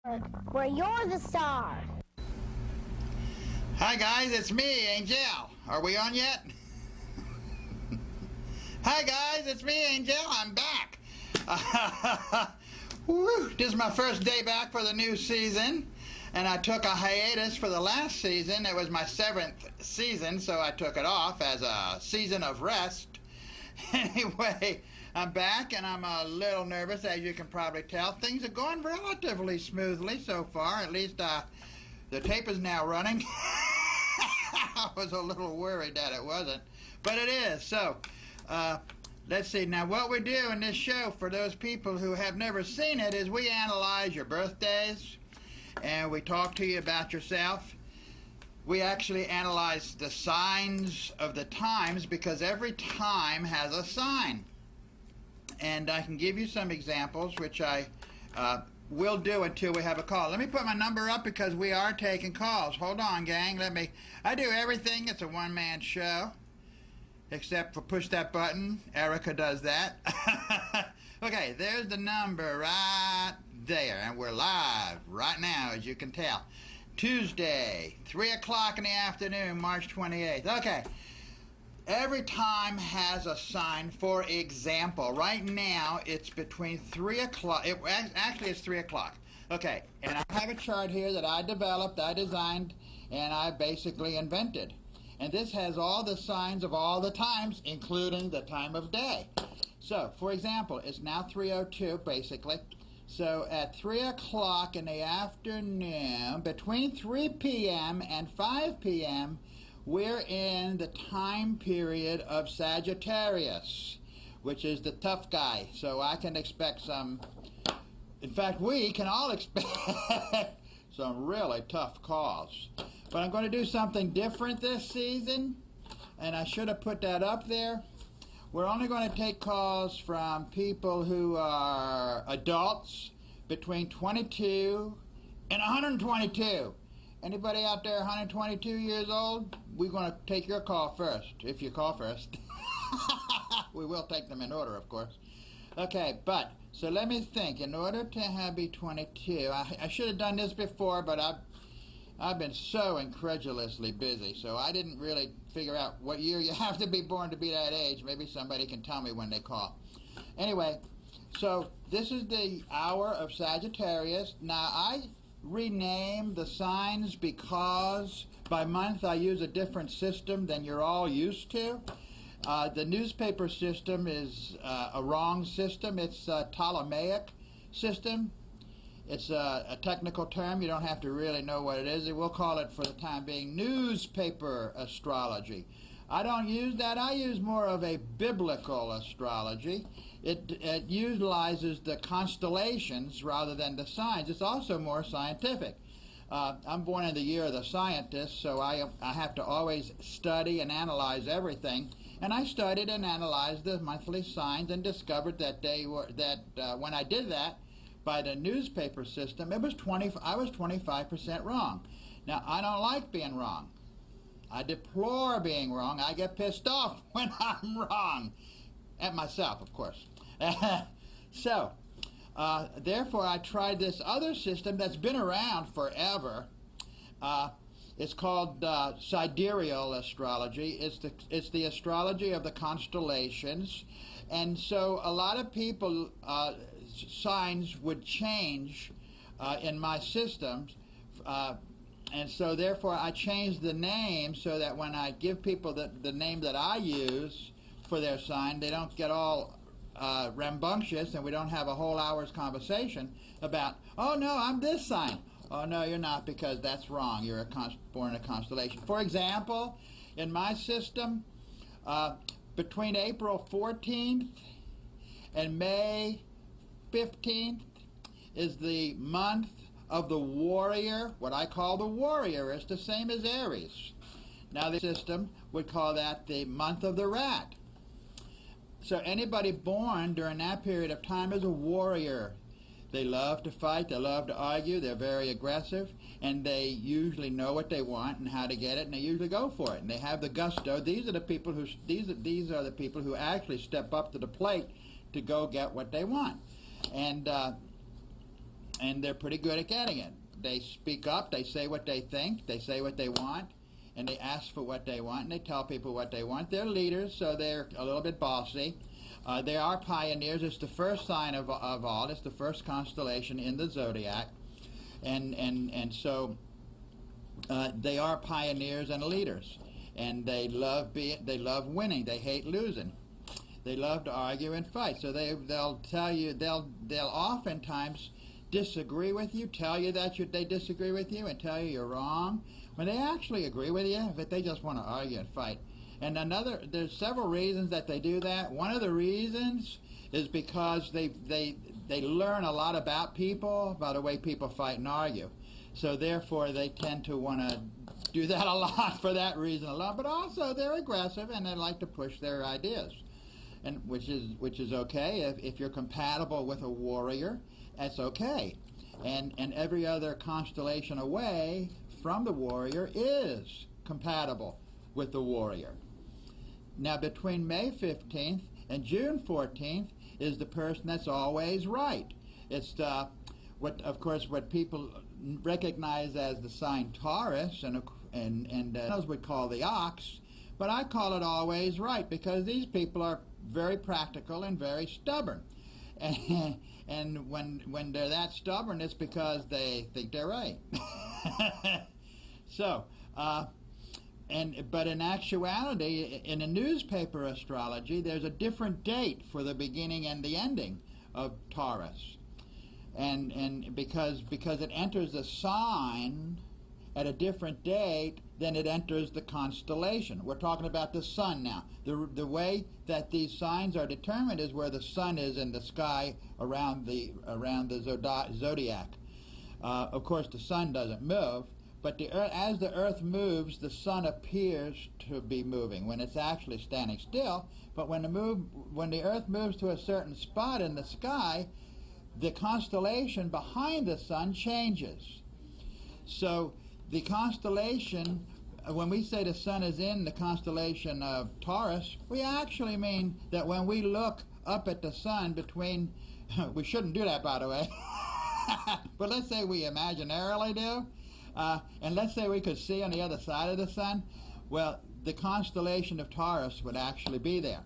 where you're the star. Hi guys, it's me, Angel. Are we on yet? Hi guys, it's me, Angel. I'm back. Woo, this is my first day back for the new season, and I took a hiatus for the last season. It was my 7th season, so I took it off as a season of rest. Anyway, I'm back, and I'm a little nervous, as you can probably tell. Things are going relatively smoothly so far. At least the tape is now running. I was a little worried that it wasn't, but it is. So, let's see. Now, what we do in this show, for those people who have never seen it, is we analyze your birthdays, and we talk to you about yourself. We actually analyze the signs of the times, because every time has a sign. And I can give you some examples, which I will do until we have a call. Let me put my number up, because we are taking calls. Hold on, gang. I do everything. It's a one-man show, except for push that button. Erica does that. Okay, there's the number right there, and we're live right now, as you can tell. Tuesday, 3 o'clock in the afternoon, March 28th. Okay. Every time has a sign. For example, right now it's between 3 o'clock. Actually, it's 3 o'clock. Okay, and I have a chart here that I developed, I designed, and I basically invented. And this has all the signs of all the times, including the time of day. So, for example, it's now 3:02, basically. So, at 3 o'clock in the afternoon, between 3 p.m. and 5 p.m., we're in the time period of Sagittarius, which is the tough guy. So I can expect in fact, we can all expect some really tough calls. But I'm going to do something different this season, and I should have put that up there. We're only going to take calls from people who are adults between 22 and 122. Anybody out there 122 years old? We're going to take your call first, if you call first. We will take them in order, of course. Okay, so let me think. In order to be 22, I should have done this before, but I've been so incredulously busy, so I didn't really figure out what year you have to be born to be that age. Maybe somebody can tell me when they call. Anyway, so this is the hour of Sagittarius. Now, I rename the signs because by month I use a different system than you're all used to. The newspaper system is a wrong system. It's a Ptolemaic system. It's a technical term. You don't have to really know what it is. We'll call it, for the time being, newspaper astrology. I don't use that. I use more of a biblical astrology. It utilizes the constellations rather than the signs. It's also more scientific. I'm born in the year of the scientist, so I have to always study and analyze everything. And I studied and analyzed the monthly signs and discovered that when I did that by the newspaper system, I was 25% wrong. Now, I don't like being wrong. I deplore being wrong. I get pissed off when I'm wrong. At myself, of course. So, therefore, I tried this other system that's been around forever. It's called sidereal astrology. It's the astrology of the constellations. And so a lot of people, signs would change in my systems. And so, therefore, I changed the name so that when I give people the name that I use for their sign, they don't get all rambunctious, and we don't have a whole hour's conversation about, oh, no, I'm this sign. Oh, no, you're not, because that's wrong. You're born in a constellation. For example, in my system, between April 14th and May 15th is the month of the warrior. What I call the warrior is the same as Aries. Now, the system would call that the month of the rat. So anybody born during that period of time is a warrior. They love to fight, they love to argue, they're very aggressive, and they usually know what they want and how to get it, and they usually go for it. And they have the gusto. These are the people who actually step up to the plate to go get what they want. And and they're pretty good at getting it. They speak up, they say what they think, they say what they want, and they ask for what they want, and they tell people what they want. They're leaders, so they're a little bit bossy. They are pioneers. It's the first sign of all. It's the first constellation in the zodiac, and so they are pioneers and leaders, and they love winning. They hate losing. They love to argue and fight. So they'll tell you, they'll oftentimes disagree with you, tell you that they disagree with you, and tell you you're wrong, when they actually agree with you, but they just want to argue and fight. And there's several reasons that they do that. One of the reasons is because they learn a lot about people by the way people fight and argue. So therefore they tend to want to do that a lot for that reason alone. But also they're aggressive and they like to push their ideas, and which is okay if you're compatible with a warrior. That's okay. And every other constellation away from the warrior is compatible with the warrior. Now, between May 15th and June 14th is the person that's always right. It's what people recognize as the sign Taurus, and those would call the ox, but I call it always right because these people are very practical and very stubborn. And when they're that stubborn, it's because they think they're right. So, but in actuality, in a newspaper astrology, there's a different date for the beginning and the ending of Taurus, and because it enters the sign at a different date than it enters the constellation. We're talking about the sun now. The way that these signs are determined is where the sun is in the sky around the zodiac. Of course, the sun doesn't move, but as the Earth moves, the sun appears to be moving when it's actually standing still. But when the Earth moves to a certain spot in the sky, the constellation behind the sun changes. So the constellation, when we say the sun is in the constellation of Taurus, we actually mean that when we look up at the sun between, we shouldn't do that, by the way, but let's say we imaginarily do, and let's say we could see on the other side of the sun, well, the constellation of Taurus would actually be there.